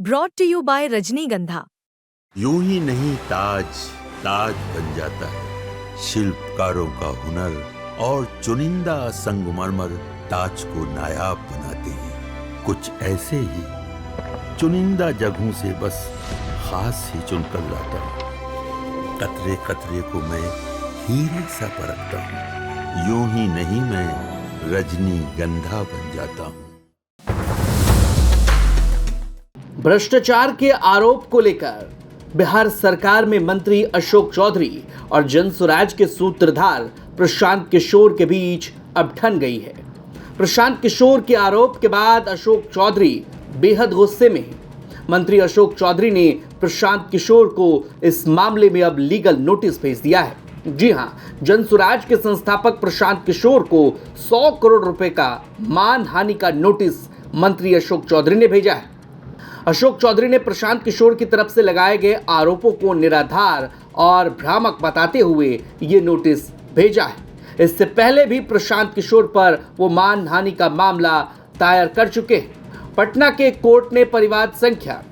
Brought to you bye रजनीगंधा। यूं ही नहीं ताज ताज बन जाता है, शिल्पकारों का हुनर और चुनिंदा संगमरमर ताज को नायाब बनाते हैं। कुछ ऐसे ही चुनिंदा जगहों से बस खास ही चुनकर लाता हूँ। कतरे कतरे को मैं हीरे सा परखता हूँ। यूं ही नहीं मैं रजनीगंधा बन जाता हूँ। भ्रष्टाचार के आरोप को लेकर बिहार सरकार में मंत्री अशोक चौधरी और जनसुराज के सूत्रधार प्रशांत किशोर के बीच अब ठन गई है। प्रशांत किशोर के आरोप के बाद अशोक चौधरी बेहद गुस्से में हैं। मंत्री अशोक चौधरी ने प्रशांत किशोर को इस मामले में अब लीगल नोटिस भेज दिया है। जी हां, जनसुराज के संस्थापक प्रशांत किशोर को 100 करोड़ रुपए का मानहानि का नोटिस मंत्री अशोक चौधरी ने भेजा है। अशोक चौधरी ने प्रशांत किशोर की तरफ से लगाए गए आरोपों को निराधार और भ्रामक बताते हुए ये नोटिस भेजा है। इससे पहले भी प्रशांत किशोर पर वो मानहानि का मामला दायर कर चुके हैं। पटना के कोर्ट ने परिवाद संख्या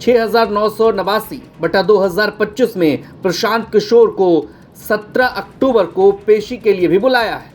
6989/2025 में प्रशांत किशोर को 17 अक्टूबर को पेशी के लिए भी बुलाया है।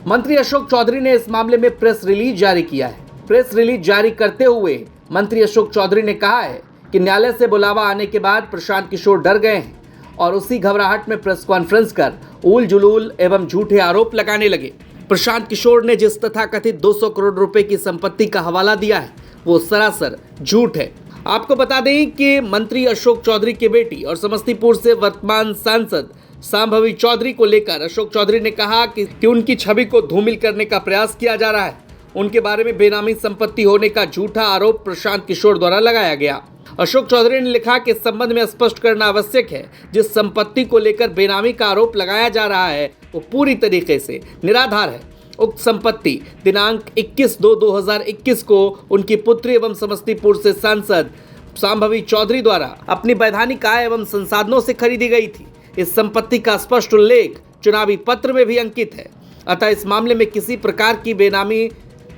मंत्री अशोक चौधरी ने इस मामले में प्रेस रिलीज जारी किया है। प्रेस रिलीज जारी करते हुए मंत्री अशोक चौधरी ने कहा है कि न्यायालय से बुलावा आने के बाद प्रशांत किशोर डर गए हैं और उसी घबराहट में प्रेस कॉन्फ्रेंस कर उल जुलूल एवं झूठे आरोप लगाने लगे। प्रशांत किशोर ने जिस तथाकथित 200 करोड़ रुपए की संपत्ति का हवाला दिया है वो सरासर झूठ है। आपको बता दें कि मंत्री अशोक चौधरी की बेटी और समस्तीपुर से वर्तमान सांसद सांभवी चौधरी को लेकर अशोक चौधरी ने कहा कि उनकी छवि को धूमिल करने का प्रयास किया जा रहा है। उनके बारे में बेनामी संपत्ति होने का झूठा आरोप प्रशांत किशोर द्वारा लगाया गया। अशोक चौधरी ने लिखा कि इस संबंध में स्पष्ट करना आवश्यक है, जिस संपत्ति को लेकर बेनामी का आरोप लगाया जा रहा है वो पूरी तरीके से निराधार है। उक्त संपत्ति दिनांक 21/2/2021 को उनकी पुत्री एवं समस्तीपुर से सांसद सांभवी चौधरी द्वारा अपनी वैधानिक आय एवं संसाधनों से खरीदी गई थी। इस संपत्ति का स्पष्ट उल्लेख चुनावी पत्र में भी अंकित है। अतः इस मामले में किसी प्रकार की बेनामी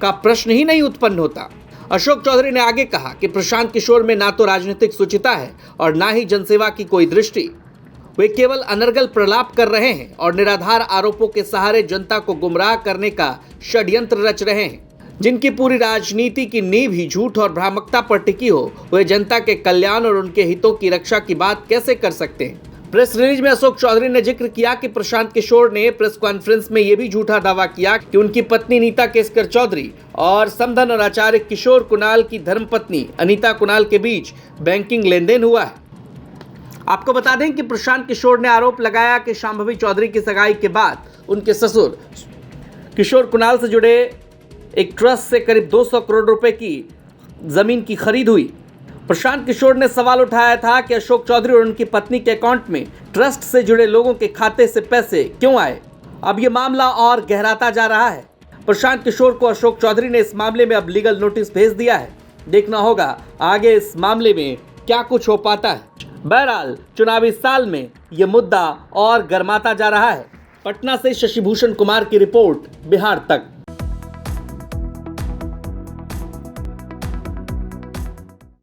का प्रश्न ही नहीं उत्पन्न होता। अशोक चौधरी ने आगे कहा कि प्रशांत किशोर में ना तो राजनीतिक सुचिता है और ना ही जनसेवा की कोई दृष्टि। वे केवल अनर्गल प्रलाप कर रहे हैं और निराधार आरोपों के सहारे जनता को गुमराह करने का षड्यंत्र रच रहे हैं। जिनकी पूरी राजनीति की नींव ही झूठ और भ्रामकता पर टिकी हो, वे जनता के कल्याण और उनके हितों की रक्षा की बात कैसे कर सकते हैं। प्रेस रिलीज में अशोक चौधरी ने जिक्र किया कि प्रशांत किशोर ने प्रेस कॉन्फ्रेंस में यह भी झूठा दावा किया कि उनकी पत्नी नीता केसकर चौधरी और समधन और आचार्य किशोर कुणाल की धर्मपत्नी अनीता कुणाल के बीच बैंकिंग लेन देन हुआ है। आपको बता दें कि प्रशांत किशोर ने आरोप लगाया कि शांभवी चौधरी की सगाई के बाद उनके ससुर किशोर कुणाल से जुड़े एक ट्रस्ट से करीब 200 करोड़ रुपए की जमीन की खरीद हुई। प्रशांत किशोर ने सवाल उठाया था कि अशोक चौधरी और उनकी पत्नी के अकाउंट में ट्रस्ट से जुड़े लोगों के खाते से पैसे क्यों आए। अब ये मामला और गहराता जा रहा है। प्रशांत किशोर को अशोक चौधरी ने इस मामले में अब लीगल नोटिस भेज दिया है। देखना होगा आगे इस मामले में क्या कुछ हो पाता है। बहरहाल चुनावी साल में ये मुद्दा और गर्माता जा रहा है। पटना से शशिभूषण कुमार की रिपोर्ट, बिहार तक।